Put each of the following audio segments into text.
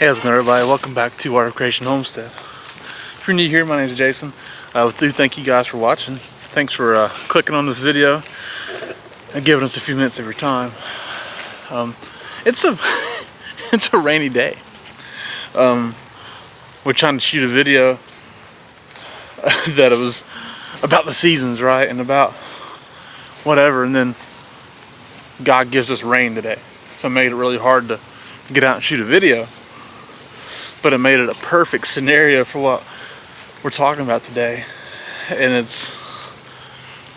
Hey, how's it going, everybody? Welcome back to Art of Creation Homestead. If you're new here, my name is Jason. I do thank you guys for watching. Thanks for clicking on this video and giving us a few minutes of your time. It's a it's a rainy day. We're trying to shoot a video that it was about the seasons, right, and about whatever, and then God gives us rain today, so it made it really hard to get out and shoot a video. But it made it a perfect scenario for what we're talking about today, and it's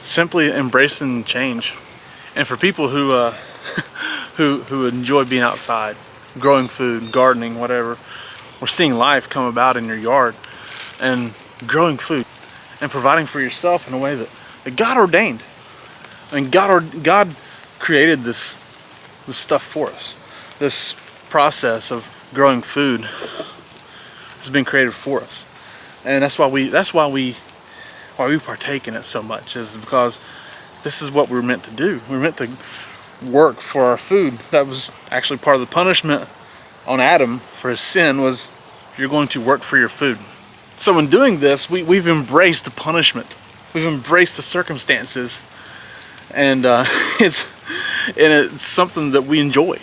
simply embracing change. And for people who who enjoy being outside, growing food, gardening, whatever, or seeing life come about in your yard, and growing food and providing for yourself in a way that God ordained. I mean, God created this stuff for us. This process of growing food has been created for us, and that's why we partake in it so much, is because this is what we're meant to do. We're meant to work for our food. That was actually part of the punishment on Adam for his sin, was you're going to work for your food. So in doing this, we've embraced the punishment. We've embraced the circumstances, and it's something that we enjoy.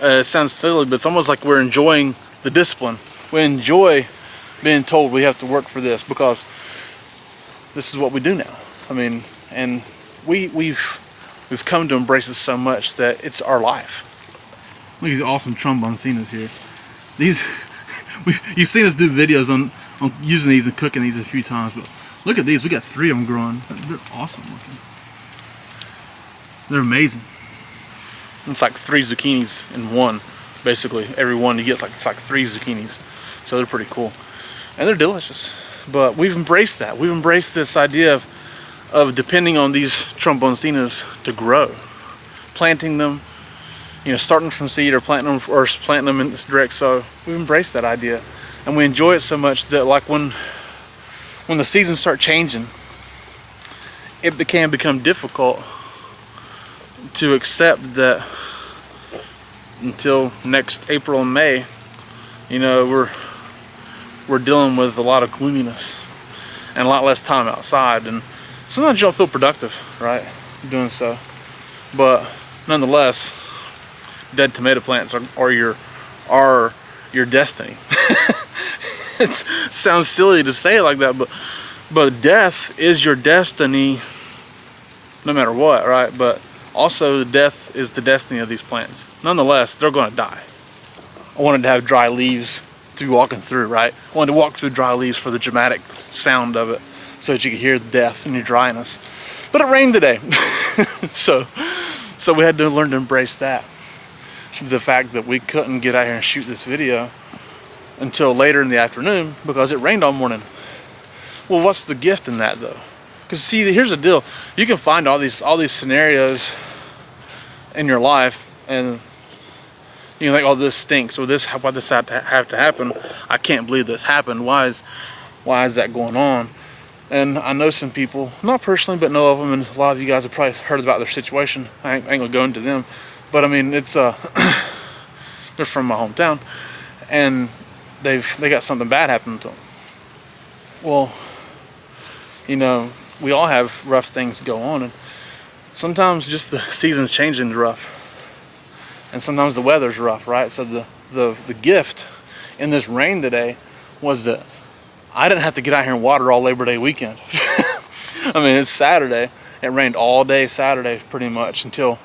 It sounds silly, but it's almost like we're enjoying the discipline. We enjoy being told we have to work for this because this is what we do now. I mean, and we've come to embrace this so much that it's our life. Look at these awesome tromboncinas here. You've seen us do videos on using these and cooking these a few times, but look at these. We got 3 of them growing. They're awesome looking. They're amazing. It's like 3 zucchinis in one. Basically, every one you get, it's like 3 zucchinis. So they're pretty cool, and they're delicious. But we've embraced that. We've embraced this idea of depending on these tromboncinas to grow, planting them, starting from seed or planting them in direct soil. We've embraced that idea, and we enjoy it so much that, like, when the seasons start changing, it can become difficult to accept that until next April and May, we're dealing with a lot of gloominess and a lot less time outside, and sometimes you don't feel productive, right, doing so. But nonetheless, dead tomato plants are your destiny. It sounds silly to say it like that, but death is your destiny no matter what, right? But also, death is the destiny of these plants. Nonetheless, they're going to die. I wanted to have dry leaves to be walking through, right? I wanted to walk through dry leaves for the dramatic sound of it, so that you could hear the death and your dryness. But it rained today, so we had to learn to embrace that. The fact that we couldn't get out here and shoot this video until later in the afternoon because it rained all morning. Well, what's the gift in that, though? Because see, here's the deal: you can find all these scenarios in your life, and you think, oh, this stinks, or why this have to happen? I can't believe this happened. Why is that going on? And I know some people, not personally, but know of them, and a lot of you guys have probably heard about their situation. I ain't gonna go into them, but I mean, it's they're from my hometown, and they got something bad happen to them. Well, we all have rough things go on, and sometimes just the seasons changing is rough, and sometimes the weather's rough, right? So the gift in this rain today was that I didn't have to get out here and water all Labor Day weekend. I mean, it's Saturday. It rained all day Saturday pretty much until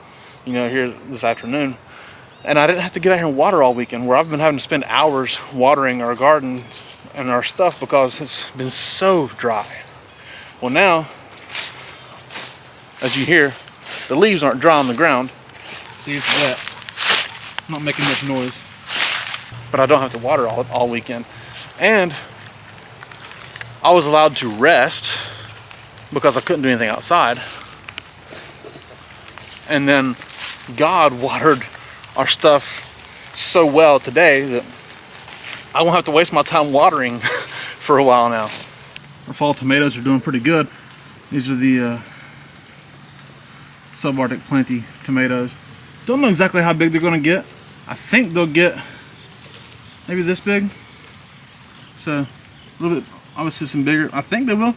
here this afternoon, and I didn't have to get out here and water all weekend, where I've been having to spend hours watering our garden and our stuff because it's been so dry. Well, now, as you hear, the leaves aren't dry on the ground. See, it's wet. I'm not making much noise. But I don't have to water all weekend. And I was allowed to rest because I couldn't do anything outside. And then God watered our stuff so well today that I won't have to waste my time watering for a while now. Our fall tomatoes are doing pretty good. These are the subarctic plenty tomatoes. Don't know exactly how big they're going to get. I think they'll get maybe this big. So a little bit, obviously some bigger. I think they will.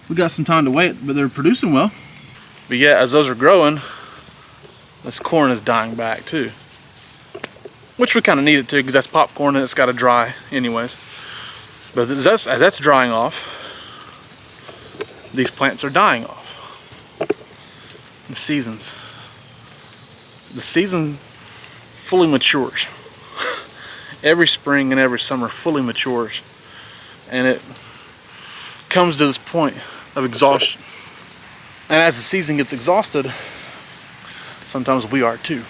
We got some time to wait, but they're producing well. But yeah, as those are growing, this corn is dying back too. Which we kind of need it to, because that's popcorn and it's got to dry anyways. But as that's drying off, these plants are dying off. The season fully matures. Every spring and every summer fully matures. And it comes to this point of exhaustion. And as the season gets exhausted, sometimes we are too.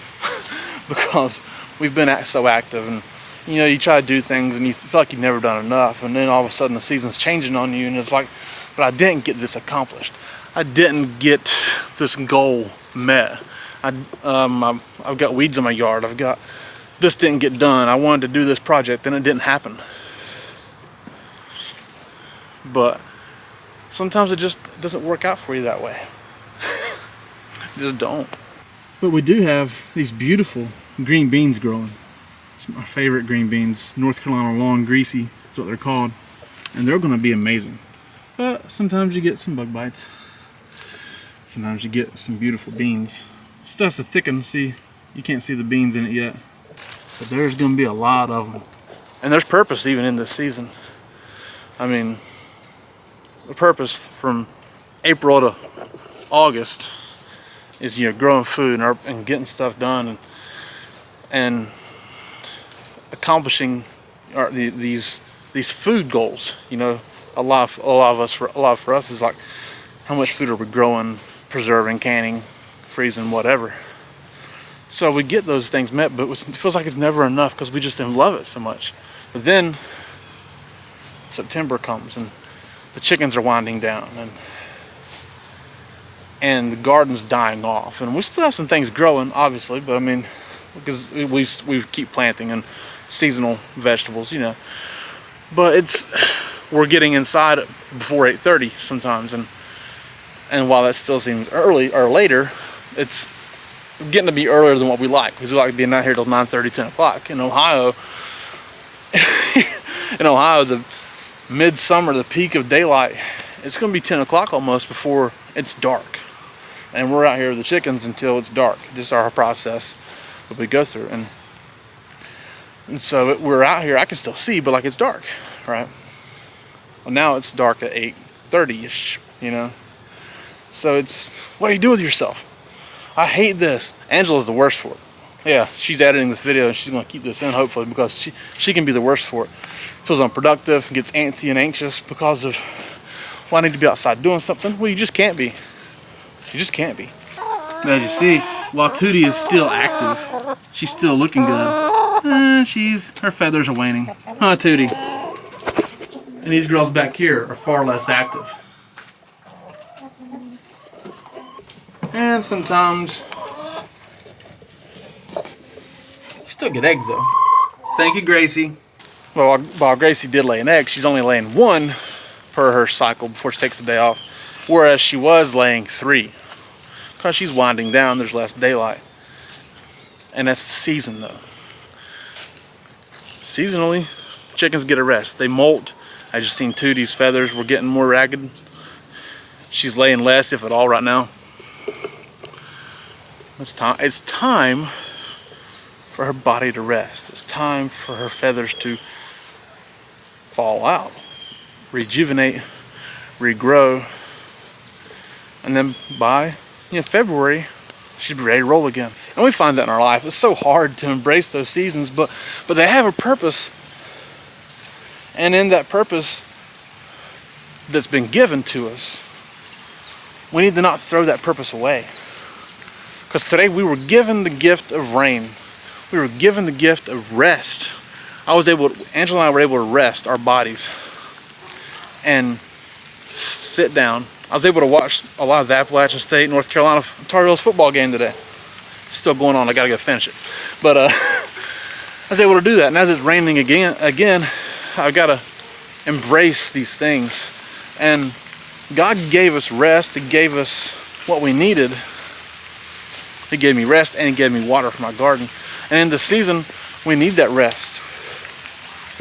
Because we've been so active, and you know, you try to do things and you feel like you've never done enough, and then all of a sudden the season's changing on you, and it's like, but I didn't get this accomplished. I didn't get this goal met. I've got weeds in my yard. This didn't get done. I wanted to do this project and it didn't happen. But sometimes it just doesn't work out for you that way. Just don't. But we do have these beautiful green beans growing. It's my favorite green beans. North Carolina long greasy is what they're called. And they're going to be amazing. But sometimes you get some bug bites. Sometimes you get some beautiful beans. Still has to thicken. See, you can't see the beans in it yet. But there's going to be a lot of them. And there's purpose even in this season. I mean, the purpose from April to August is, you know, growing food and getting stuff done and accomplishing these food goals. You know, a lot for us is like, how much food are we growing, preserving, canning, freezing, whatever. So we get those things met, but it feels like it's never enough because we just love it so much. But then September comes and the chickens are winding down and the garden's dying off, and we still have some things growing, obviously, but I mean, because we keep planting and seasonal vegetables, you know. But we're getting inside before 8:30 sometimes, and while that still seems early or later, it's getting to be earlier than what we like, because we like being out here till 9:30, 10 o'clock. In Ohio, the midsummer, the peak of daylight, it's going to be 10 o'clock almost before it's dark. And we're out here with the chickens until it's dark. Just our process that we go through. And so we're out here, I can still see, but like it's dark, right? Well, now it's dark at 8:30-ish, you know? So it's, what do you do with yourself? I hate this. Angela's the worst for it. Yeah, she's editing this video and she's going to keep this in, hopefully, because she can be the worst for it. Feels unproductive, gets antsy and anxious because of, well, I need to be outside doing something. Well, you just can't be. You just can't be. As you see, while Tootie is still active, she's still looking good. Her feathers are waning. Huh, Tootie? And these girls back here are far less active. And sometimes you still get eggs though. Thank you, Gracie. Well, while Gracie did lay an egg, she's only laying one per her cycle before she takes the day off, whereas she was laying 3 because she's winding down. There's less daylight, and that's the season though. Seasonally, chickens get a rest. They molt. I just seen Tootie's feathers were getting more ragged. She's laying less, if at all, right now. It's time for her body to rest. It's time for her feathers to fall out, rejuvenate, regrow, and then by February, she'd be ready to roll again. And we find that in our life. It's so hard to embrace those seasons, but they have a purpose. And in that purpose that's been given to us, we need to not throw that purpose away. Because today we were given the gift of rain. We were given the gift of rest. Angela and I were able to rest our bodies and sit down. I was able to watch a lot of the Appalachian State, North Carolina Tar Heels football game today. Still going on, I gotta go finish it. But I was able to do that, and as it's raining again, I've gotta embrace these things. And God gave us rest, He gave us what we needed. He gave me rest and He gave me water for my garden. And in the season, we need that rest.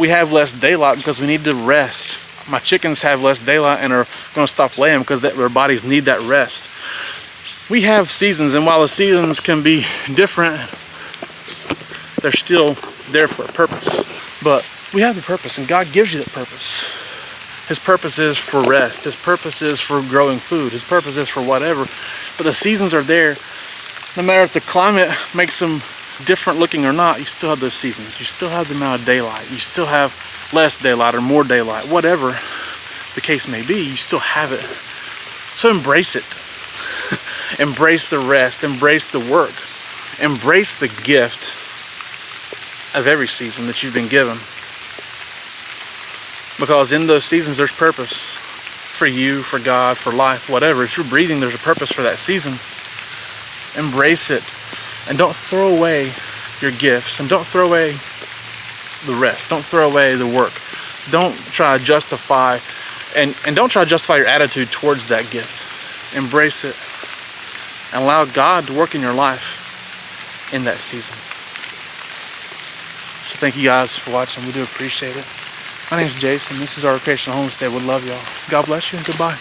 We have less daylight because we need to rest. My chickens have less daylight and are going to stop laying because their bodies need that rest. We have seasons, and while the seasons can be different, they're still there for a purpose. But we have the purpose, and God gives you that purpose. His purpose is for rest. His purpose is for growing food. His purpose is for whatever. But the seasons are there. No matter if the climate makes them different looking or not, you still have those seasons. You still have the amount of daylight. You still have less daylight or more daylight. Whatever the case may be, you still have it. So embrace it. Embrace the rest. Embrace the work. Embrace the gift of every season that you've been given. Because in those seasons there's purpose for you, for God, for life, whatever. If you're breathing, there's a purpose for that season. Embrace it. And don't throw away your gifts. And don't throw away the rest. Don't throw away the work. Don't try to justify, and don't try to justify your attitude towards that gift. Embrace it. And allow God to work in your life in that season. So thank you guys for watching. We do appreciate it. My name is Jason. This is our Recreational Homestead. We love y'all. God bless you and goodbye.